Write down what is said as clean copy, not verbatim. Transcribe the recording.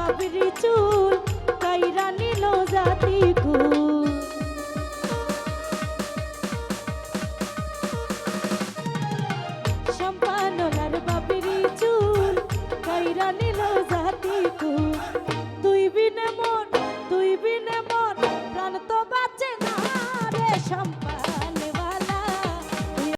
বাবরি চুল কাইরা নিল জাতি কুল। সম্পানলার বাবরি চুল কাইরা নিল জাতি কুল। তুই বিনে মন তুই